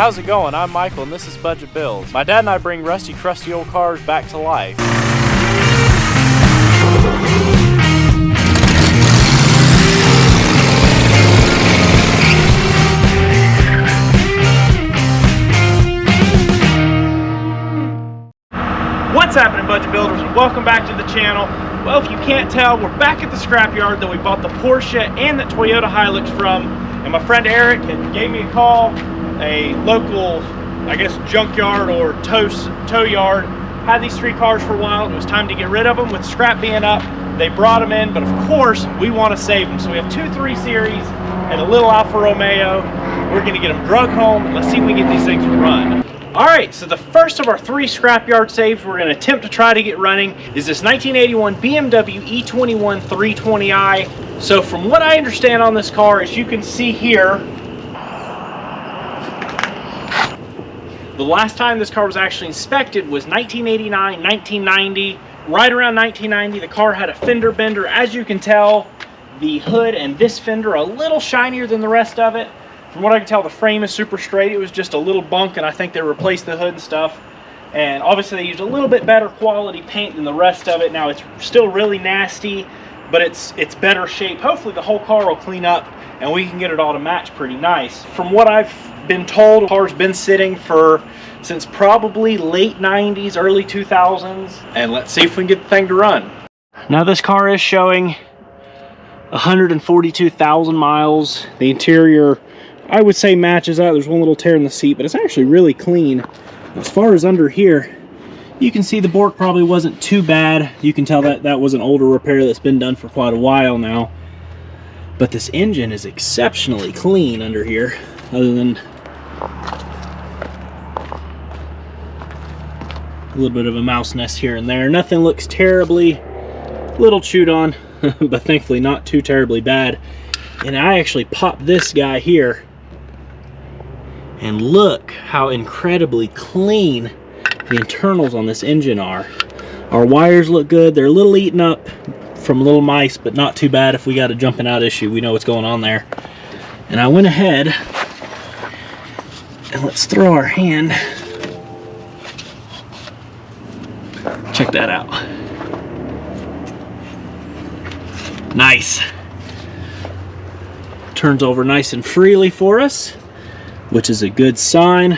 How's it going? I'm Michael and this is Budget Bills. My dad and I bring rusty, crusty old cars back to life. What's happening, Budget Builders, and welcome back to the channel. Well, if you can't tell, we're back at the scrapyard that we bought the Porsche and the Toyota Hilux from, and my friend Eric gave me a call. A local, I guess, junkyard or tow yard had these three cars for a while. It was time to get rid of them. With scrap being up, they brought them in, but of course we want to save them. So we have two 3 Series and a little Alfa Romeo. We're going to get them drug home. Let's see if we can get these things to run. All right, so the first of our 3 scrapyard saves we're going to attempt to try to get running is this 1981 BMW E21 320i. So from what I understand on this car, as you can see here, the last time this car was actually inspected was 1989, 1990. Right around 1990, the car had a fender bender. As you can tell, the hood and this fender are a little shinier than the rest of it. From what I can tell, the frame is super straight. It was just a little bunk, and I think they replaced the hood and stuff. And obviously they used a little bit better quality paint than the rest of it. Now it's still really nasty, but it's better shape. Hopefully the whole car will clean up and we can get it all to match pretty nice. From what I've been told, the car's been sitting since probably late 90s, early 2000s. And let's see if we can get the thing to run. Now this car is showing 142,000 miles. The interior, I would say, matches out. There's one little tear in the seat, but it's actually really clean. As far as under here, you can see the bork probably wasn't too bad. You can tell that that was an older repair that's been done for quite a while now. But this engine is exceptionally clean under here, other than a little bit of a mouse nest here and there. Nothing looks terribly, little chewed on, but thankfully not too terribly bad. And I actually popped this guy here, and look how incredibly clean the internals on this engine are. Our wires look good. They're a little eaten up from little mice, but not too bad. If we got a jumping out issue, we know what's going on there. And I went ahead and let's throw our hand. Check that out. Nice. Turns over nice and freely for us, which is a good sign.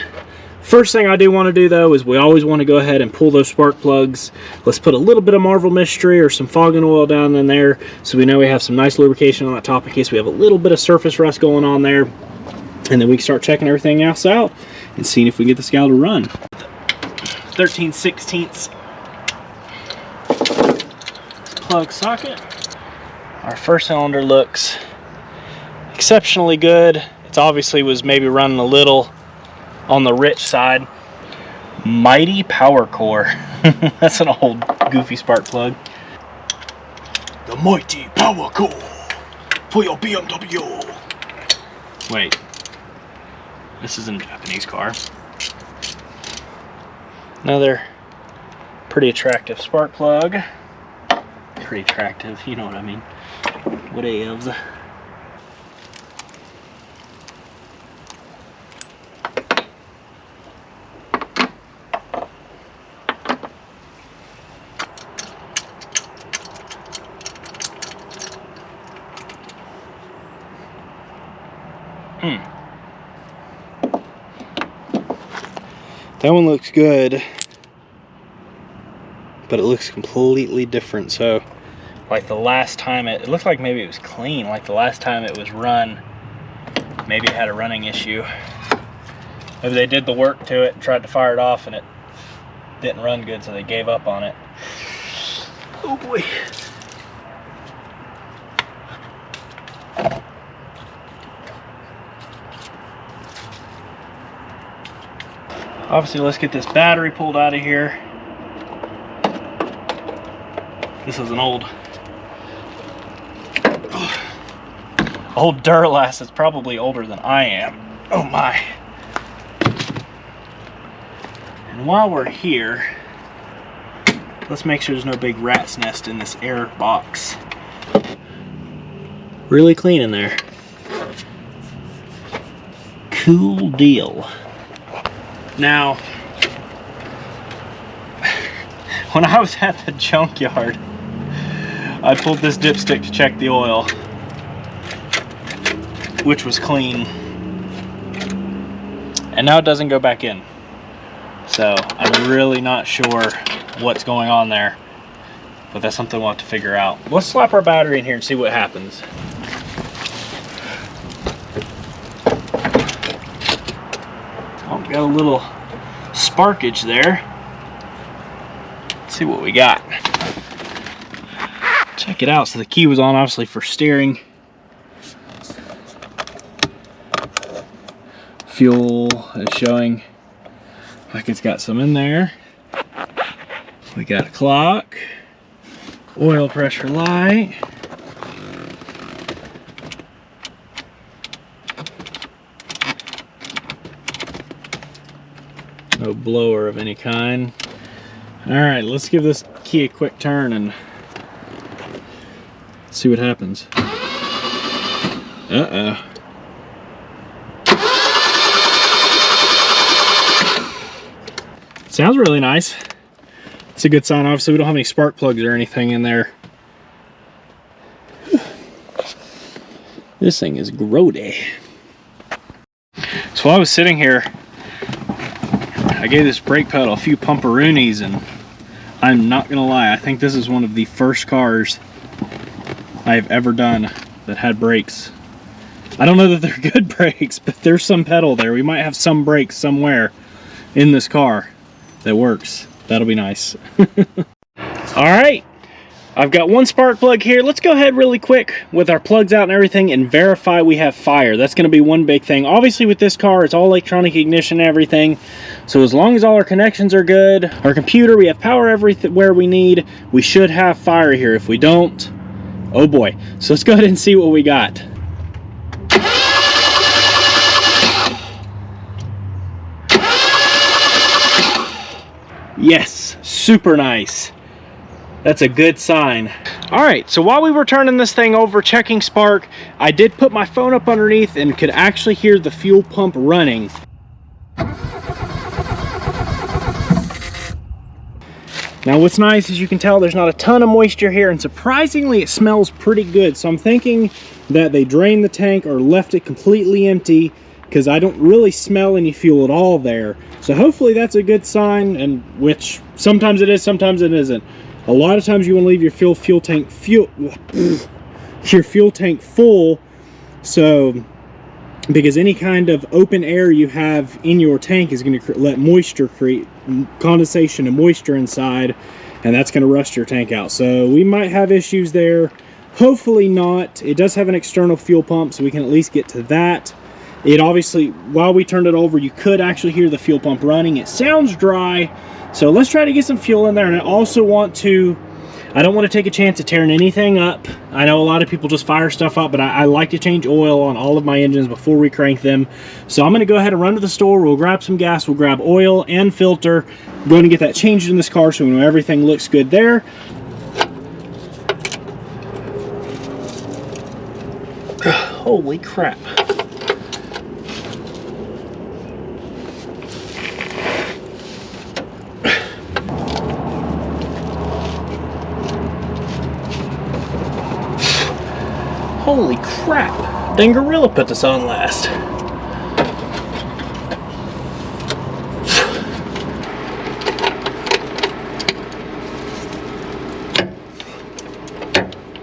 First thing I do want to do though is we always want to go ahead and pull those spark plugs. Let's put a little bit of Marvel Mystery or some fogging oil down in there so we know we have some nice lubrication on that top in case we have a little bit of surface rust going on there. And then we can start checking everything else out and seeing if we can get this gal to run. 13/16 plug socket. Our first cylinder looks exceptionally good. It obviously was maybe running a little on the rich side. Mighty Power Core. That's an old goofy spark plug. The Mighty Power Core for your BMW. Wait, this is a Japanese car. Another pretty attractive spark plug. Pretty attractive, you know what I mean. Whatevs. That one looks good, but it looks completely different. So like the last time it looked like maybe it was clean. Like the last time it was run, maybe it had a running issue. Maybe they did the work to it and tried to fire it off and it didn't run good, so they gave up on it. Oh boy. Obviously, let's get this battery pulled out of here. This is an old Duralast. It's probably older than I am. Oh my. And while we're here, let's make sure there's no big rat's nest in this air box. Really clean in there. Cool deal. Now, when I was at the junkyard, I pulled this dipstick to check the oil, which was clean. And now it doesn't go back in. So I'm really not sure what's going on there, but that's something we'll have to figure out. Let's slap our battery in here and see what happens. Oh, got a little sparkage there. Let's see what we got. Check it out. So the key was on, obviously, for steering. Fuel is showing like it's got some in there. We got a clock, oil pressure light, no blower of any kind. All right, let's give this key a quick turn and see what happens. Uh-oh. Sounds really nice. It's a good sign. Obviously, we don't have any spark plugs or anything in there. This thing is grody. So while I was sitting here, I gave this brake pedal a few pumperoonies, and I'm not gonna lie, I think this is one of the first cars I've ever done that had brakes. I don't know that they're good brakes, but there's some pedal there. We might have some brakes somewhere in this car that works. That'll be nice. All right, I've got one spark plug here. Let's go ahead really quick with our plugs out and everything and verify we have fire. That's gonna be one big thing. Obviously with this car, it's all electronic ignition and everything. So as long as all our connections are good, our computer, we have power everywhere we need, we should have fire here. If we don't, oh boy. So let's go ahead and see what we got. Yes, super nice. That's a good sign. All right, so while we were turning this thing over, checking spark, I did put my phone up underneath and could actually hear the fuel pump running. Now what's nice is you can tell there's not a ton of moisture here, and surprisingly it smells pretty good. So I'm thinking that they drained the tank or left it completely empty, because I don't really smell any fuel at all there. So hopefully that's a good sign, and which sometimes it is, sometimes it isn't. A lot of times you want to leave your fuel tank full, so because any kind of open air you have in your tank is going to let moisture create condensation and moisture inside, and that's going to rust your tank out. So we might have issues there. Hopefully not. It does have an external fuel pump, so we can at least get to that. It obviously, while we turned it over, you could actually hear the fuel pump running. It sounds dry, so let's try to get some fuel in there. And I also want to, I don't want to take a chance of tearing anything up. I know a lot of people just fire stuff up, but I like to change oil on all of my engines before we crank them. So I'm going to go ahead and run to the store. We'll grab some gas, we'll grab oil and filter. I'm going to get that changed in this car so we know everything looks good there. Holy crap. Holy crap! Dang gorilla put this on last.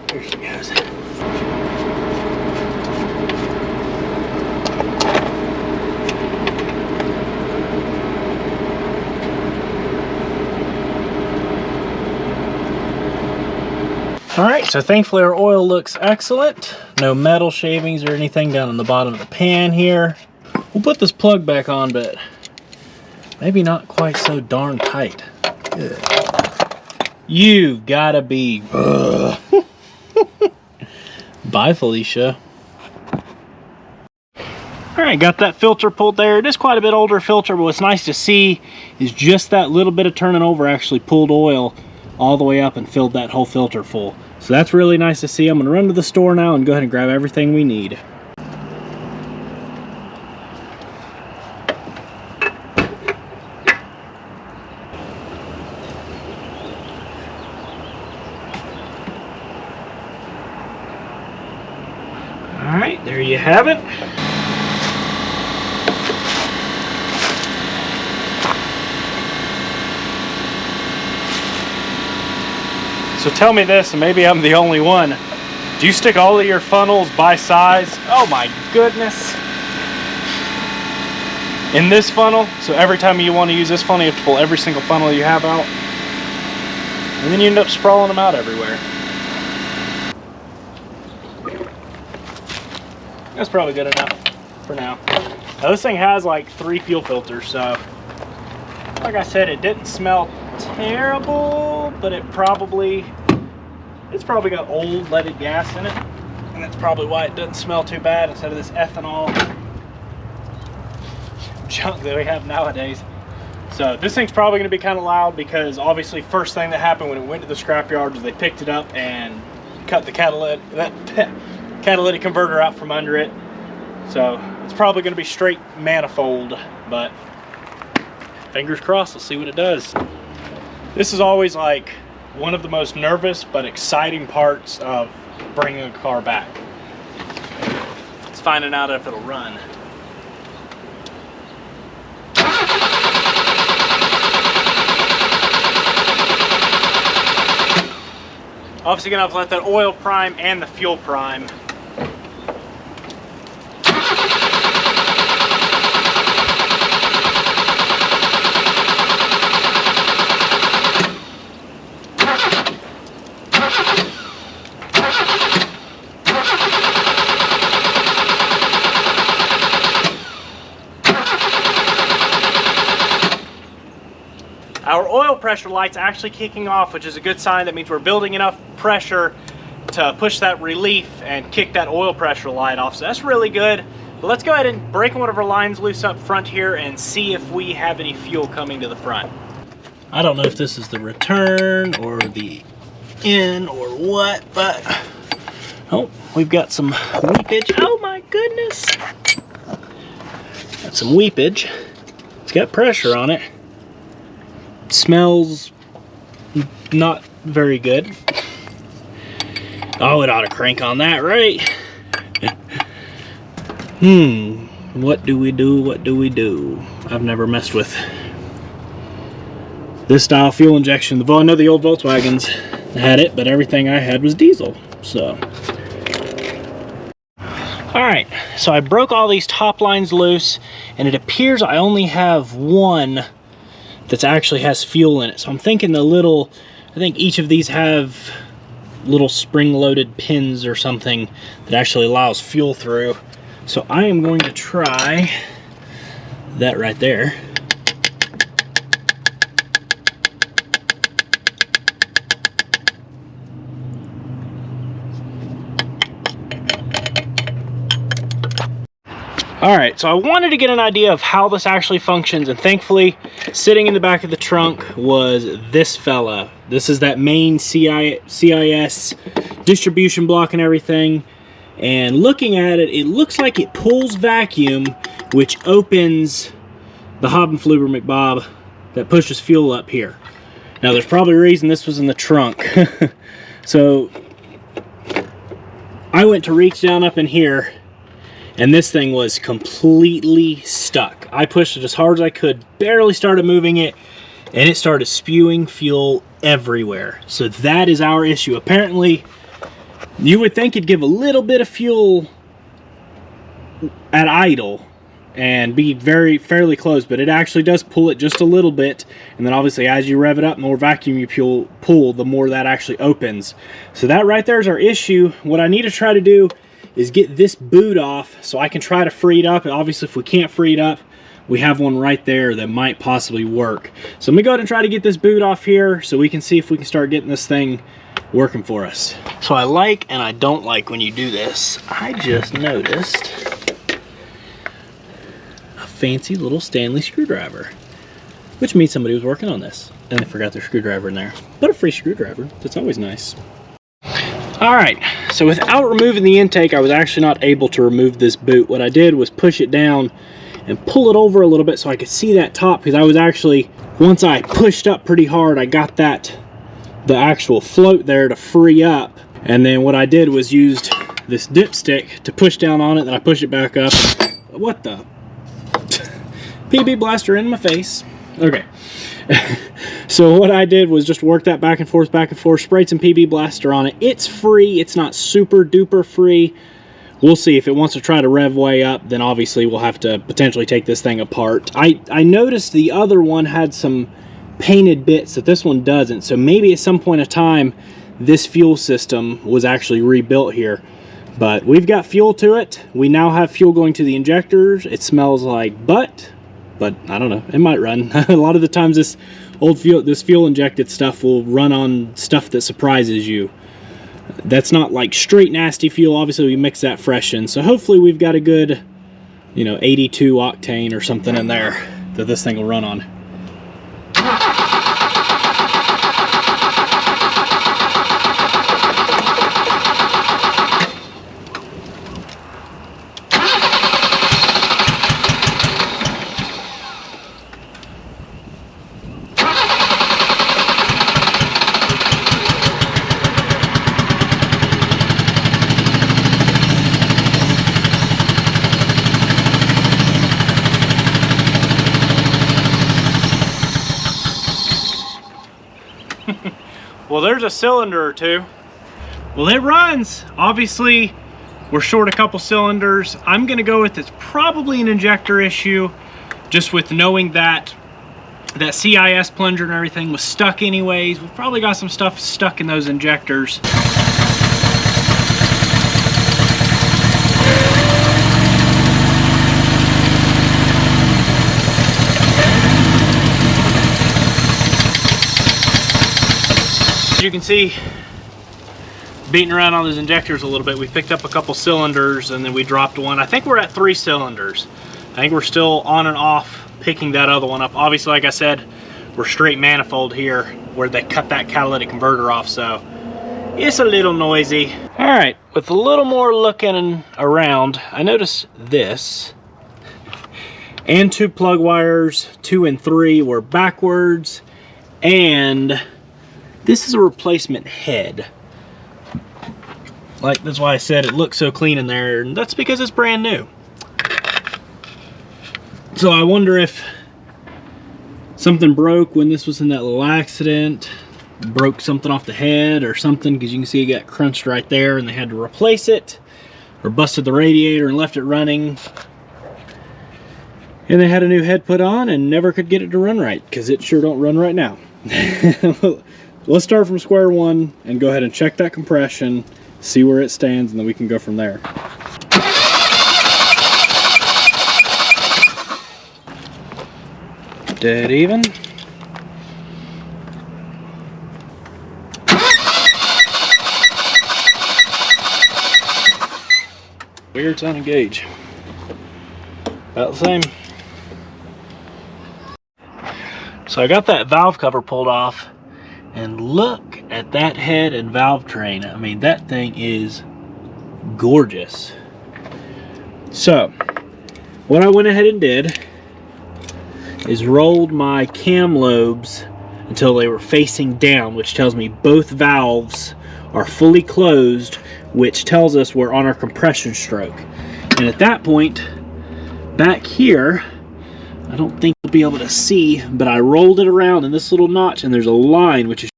There she goes. All right, so thankfully our oil looks excellent. No metal shavings or anything down in the bottom of the pan here. We'll put this plug back on, but maybe not quite so darn tight. Good. You've gotta be... Bye, Felicia. All right, got that filter pulled there. It is quite a bit older filter, but what's nice to see is just that little bit of turning over actually pulled oil all the way up and filled that whole filter full. So that's really nice to see. I'm gonna run to the store now and go ahead and grab everything we need. All right, there you have it. So tell me this, and maybe I'm the only one. Do you stick all of your funnels by size? Oh my goodness. In this funnel, so every time you want to use this funnel, you have to pull every single funnel you have out. And then you end up sprawling them out everywhere. That's probably good enough for now. Now this thing has like 3 fuel filters, so like I said, it didn't smell terrible, but it's probably got old leaded gas in it, and that's probably why it doesn't smell too bad instead of this ethanol junk that we have nowadays. So this thing's probably going to be kind of loud because obviously first thing that happened when it went to the scrapyard was they picked it up and cut the catalytic converter out from under it. So it's probably going to be straight manifold, but fingers crossed, let's see what it does. This is always like one of the most nervous but exciting parts of bringing a car back. It's finding out if it'll run. Obviously gonna have to let that oil prime and the fuel prime. Our oil pressure light's actually kicking off, which is a good sign. That means we're building enough pressure to push that relief and kick that oil pressure light off. So that's really good. But let's go ahead and break one of our lines loose up front here and see if we have any fuel coming to the front. I don't know if this is the return or the in or what, but oh, we've got some weepage. Oh my goodness. Got some weepage. It's got pressure on it. Smells not very good. Oh, it ought to crank on that, right? What do we do? What do we do? I've never messed with this style fuel injection. I know the old Volkswagens had it, but everything I had was diesel. So, all right. So I broke all these top lines loose, and it appears I only have one that actually has fuel in it. So I'm thinking I think each of these have little spring-loaded pins or something that actually allows fuel through. So I am going to try that right there. All right, so I wanted to get an idea of how this actually functions, and thankfully, sitting in the back of the trunk was this fella. This is that main CIS distribution block and everything. And looking at it, it looks like it pulls vacuum, which opens the Hob and Fluber McBob that pushes fuel up here. Now, there's probably a reason this was in the trunk. So, I went to reach down up in here, and this thing was completely stuck. I pushed it as hard as I could, barely started moving it, and it started spewing fuel everywhere. So that is our issue. Apparently, you would think it'd give a little bit of fuel at idle and be fairly close, but it actually does pull it just a little bit, and then obviously as you rev it up, the more vacuum you pull, the more that actually opens. So that right there is our issue. What I need to try to do is get this boot off so I can try to free it up. And obviously if we can't free it up, we have one right there that might possibly work. So I'm gonna go ahead and try to get this boot off here so we can see if we can start getting this thing working for us. So I like and I don't like when you do this. I just noticed a fancy little Stanley screwdriver, which means somebody was working on this and they forgot their screwdriver in there. But a free screwdriver, that's always nice. All right, so without removing the intake, I was actually not able to remove this boot. What I did was push it down and pull it over a little bit so I could see that top, because I was actually, once I pushed up pretty hard, I got the actual float there to free up. And then what I did was used this dipstick to push down on it, then I push it back up. What the? PB blaster in my face. Okay. So what I did was just work that back and forth, sprayed some PB blaster on it. It's free. It's not super duper free. We'll see if it wants to try to rev way up, then obviously we'll have to potentially take this thing apart. I noticed the other one had some painted bits that this one doesn't, so maybe at some point in time this fuel system was actually rebuilt here. But we've got fuel to it. We now have fuel going to the injectors. It smells like butt, but I don't know, it might run. A lot of the times this fuel injected stuff will run on stuff that surprises you. That's not like straight nasty fuel. Obviously we mix that fresh in, so hopefully we've got a good, you know, 82 octane or something in there that this thing will run on. Well, there's a cylinder or two. Well, it runs. Obviously, we're short a couple cylinders. I'm gonna go with it's probably an injector issue, just with knowing that that CIS plunger and everything was stuck anyways. We've probably got some stuff stuck in those injectors. You can see, beating around on those injectors a little bit, we picked up a couple cylinders and then we dropped one. I think we're at 3 cylinders. I think we're still on and off picking that other one up. Obviously, like I said, we're straight manifold here where they cut that catalytic converter off, so it's a little noisy. All right, with a little more looking around, I noticed this. And 2 plug wires, 2 and 3 were backwards, and this is a replacement head. Like, that's why I said it looks so clean in there, and that's because it's brand new. So I wonder if something broke when this was in that little accident, broke something off the head or something, because you can see it got crunched right there and they had to replace it, or busted the radiator and left it running. And they had a new head put on and never could get it to run right, because it sure don't run right now. Let's start from square one and go ahead and check that compression, see where it stands, and then we can go from there. Dead even. Weird sounding gauge. About the same. So I got that valve cover pulled off. And look at that head and valve train. I mean, that thing is gorgeous. So, what I went ahead and did is rolled my cam lobes until they were facing down, which tells me both valves are fully closed, which tells us we're on our compression stroke. And at that point, back here, I don't think you'll be able to see, but I rolled it around in this little notch and there's a line which is...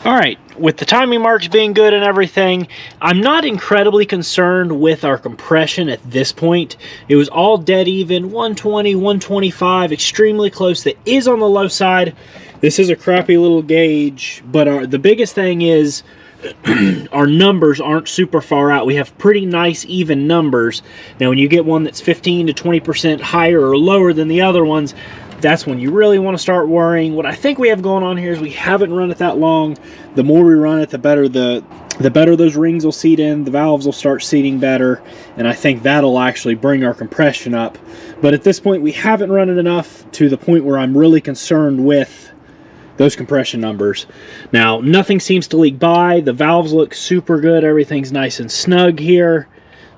Alright, with the timing marks being good and everything, I'm not incredibly concerned with our compression at this point. It was all dead even, 120, 125, extremely close. That is on the low side. This is a crappy little gauge, but the biggest thing is our numbers aren't super far out. We have pretty nice even numbers. Now when you get one that's 15 to 20% higher or lower than the other ones, that's when you really want to start worrying. What I think we have going on here is we haven't run it that long. The more we run it, the better those rings will seat in, the valves will start seating better, and I think that'll actually bring our compression up. But at this point we haven't run it enough to the point where I'm really concerned with those compression numbers. Now, nothing seems to leak by. The valves look super good. Everything's nice and snug here.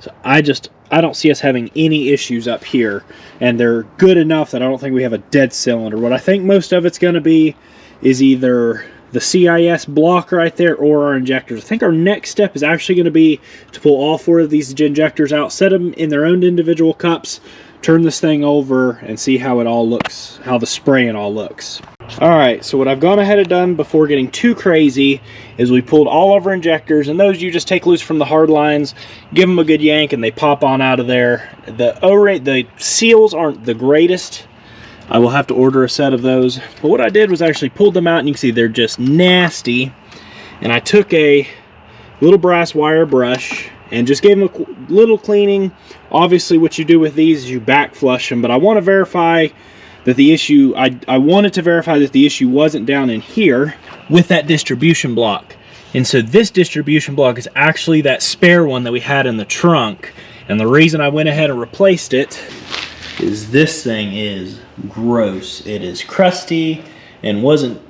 So I don't see us having any issues up here. And they're good enough that I don't think we have a dead cylinder. What I think most of it's going to be is either the CIS block right there or our injectors. I think our next step is actually going to be to pull all 4 of these injectors out, set them in their own individual cups, turn this thing over, and see how it all looks, how the spraying all looks. Alright, so what I've gone ahead and done before getting too crazy is we pulled all of our injectors, and those you just take loose from the hard lines, give them a good yank, and they pop on out of there. The seals aren't the greatest. I will have to order a set of those. But what I did was actually pulled them out, and you can see they're just nasty. And I took a little brass wire brush and just gave them a little cleaning. Obviously what you do with these is you back flush them, but I want to verify that the issue, I wanted to verify that the issue wasn't down in here with that distribution block. And so this distribution block is actually that spare one that we had in the trunk. And the reason I went ahead and replaced it is this thing is gross. It is crusty and wasn't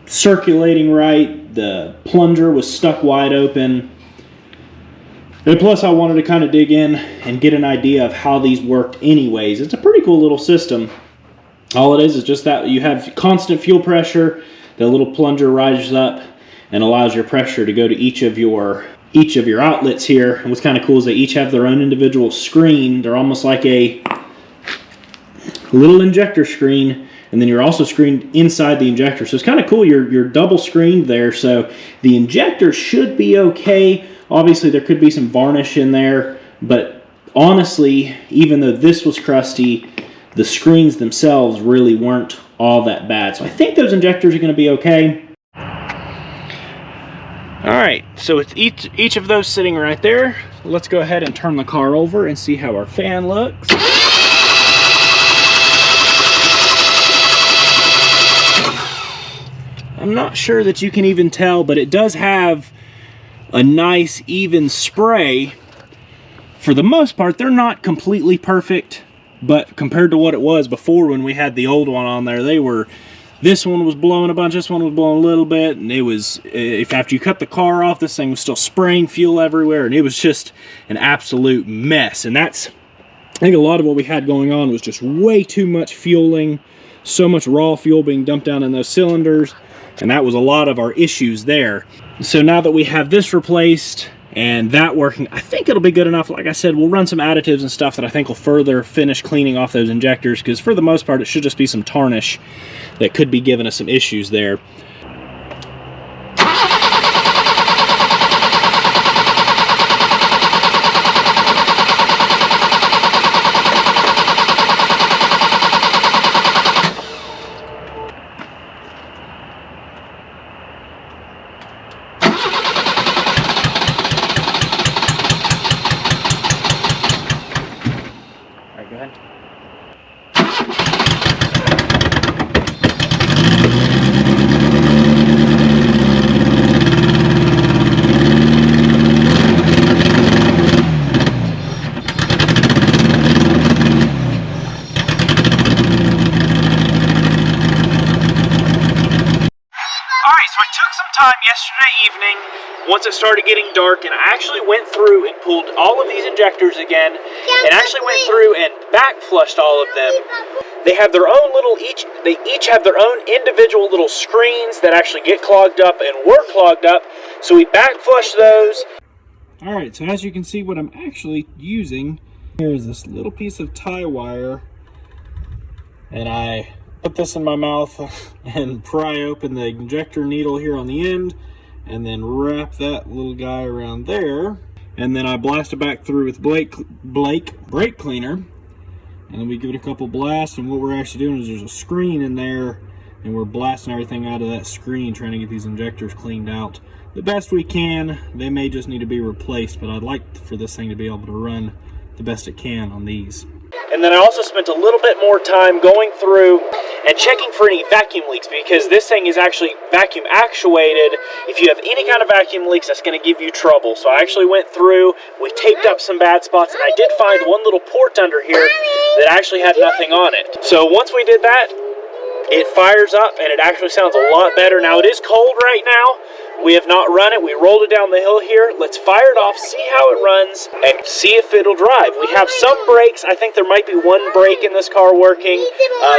circulating right. The plunger was stuck wide open. And plus I wanted to kind of dig in and get an idea of how these worked anyways. It's a pretty cool little system. All it is just that you have constant fuel pressure. The little plunger rises up and allows your pressure to go to each of your outlets here. And what's kind of cool is they each have their own individual screen. They're almost like a little injector screen, and then you're also screened inside the injector. So it's kind of cool. You're double screened there. So the injector should be okay. Obviously there could be some varnish in there, but honestly, even though this was crusty, the screens themselves really weren't all that bad. So I think those injectors are going to be okay. Alright, so with each of those sitting right there, let's go ahead and turn the car over and see how our fan looks. I'm not sure that you can even tell, but it does have a nice even spray. For the most part, they're not completely perfect. But compared to what it was before when we had the old one on there, this one was blowing a bunch, this one was blowing a little bit, and it was, if after you cut the car off, this thing was still spraying fuel everywhere, and it was just an absolute mess. And I think a lot of what we had going on was just way too much fueling, so much raw fuel being dumped down in those cylinders, and that was a lot of our issues there. So now that we have this replaced, and that working, I think it'll be good enough. Like I said, we'll run some additives and stuff that I think will further finish cleaning off those injectors, because for the most part, it should just be some tarnish that could be giving us some issues there. Go ahead. Time yesterday evening, once it started getting dark, and I actually went through and pulled all of these injectors again, and actually went through and back flushed all of them. They have their own little, they each have their own individual little screens that actually get clogged up and were clogged up, so we back flushed those. Alright, so as you can see, what I'm actually using here is this little piece of tie wire, and I put this in my mouth and pry open the injector needle here on the end, and then wrap that little guy around there, and then I blast it back through with brake cleaner, and then we give it a couple blasts. And what we're actually doing is there's a screen in there, and we're blasting everything out of that screen, trying to get these injectors cleaned out the best we can. They may just need to be replaced, but I'd like for this thing to be able to run the best it can on these. And then I also spent a little bit more time going through and checking for any vacuum leaks, because this thing is actually vacuum actuated. If you have any kind of vacuum leaks, that's going to give you trouble. So I actually went through, we taped up some bad spots, and I did find one little port under here that actually had nothing on it. So once we did that, it fires up and it actually sounds a lot better. Now it is cold right now. We have not run it. We rolled it down the hill here. Let's fire it off, see how it runs, and see if it'll drive. We have some brakes. I think there might be one brake in this car working.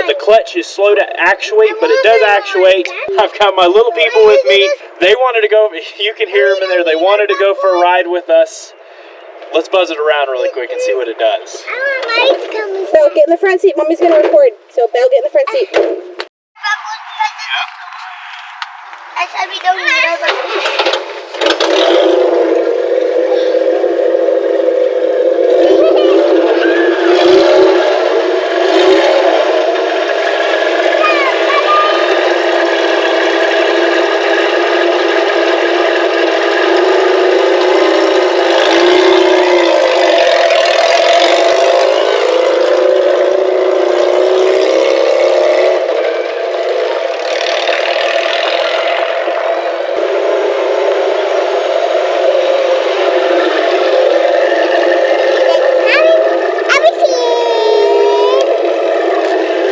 The clutch is slow to actuate, but it does actuate. I've got my little people with me. They wanted to go, you can hear them in there, they wanted to go for a ride with us. Let's buzz it around really quick and see what it does. Belle, get in the front seat. Mommy's going to record. So, Belle, get in the front seat.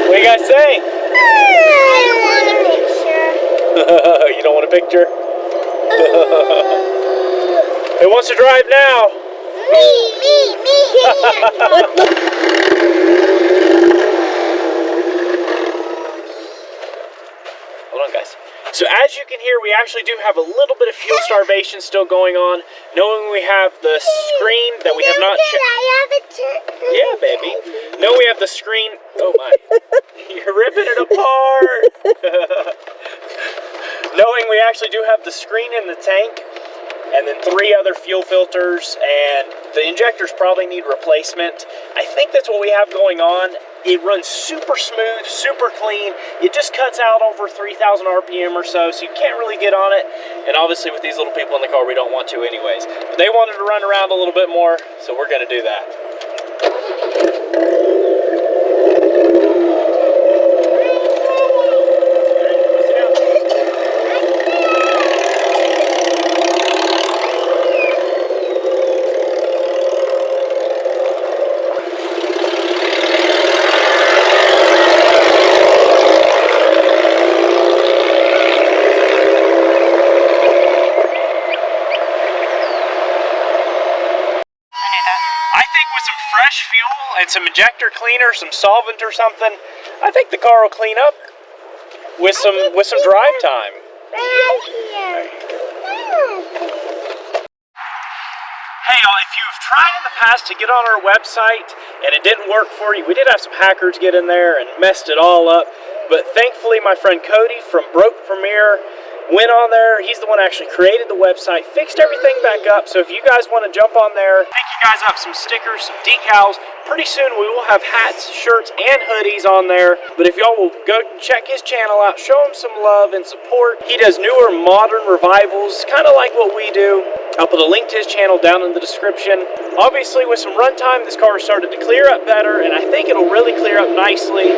What do you guys say? I want a picture. You don't want a picture? Who wants to drive now? Me. Hold on, guys. So as you can hear, we actually do have a little bit of fuel starvation still going on, knowing we have the screen that we have not Yeah, baby. No, we have the screen. Oh my. You're ripping it apart. Knowing we actually do have the screen in the tank, and then 3 other fuel filters, and the injectors probably need replacement. I think that's what we have going on. It runs super smooth, super clean. It just cuts out over 3,000 RPM or so you can't really get on it. And obviously with these little people in the car, we don't want to anyways. But they wanted to run around a little bit more, so we're gonna do that. Fresh fuel and some injector cleaner, some solvent or something, I think the car will clean up with some drive time. Hey y'all, if you've tried in the past to get on our website and it didn't work for you, we did have some hackers get in there and messed it all up, but thankfully my friend Cody from Broke Premier went on there. He's the one who actually created the website, fixed everything back up. So if you guys want to jump on there, pick you guys up some stickers, some decals. Pretty soon we will have hats, shirts, and hoodies on there. But if y'all will go check his channel out, show him some love and support. He does newer modern revivals, kind of like what we do. I'll put a link to his channel down in the description. Obviously with some runtime, this car started to clear up better, and I think it'll really clear up nicely.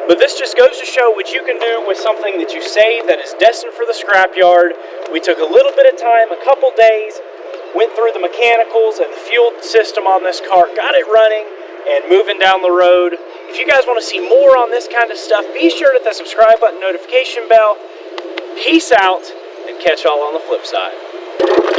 But this just goes to show what you can do with something that you save that is destined for the scrapyard. We took a little bit of time, a couple days, went through the mechanicals and the fuel system on this car, got it running and moving down the road. If you guys want to see more on this kind of stuff, be sure to hit the subscribe button, notification bell. Peace out, and catch y'all on the flip side.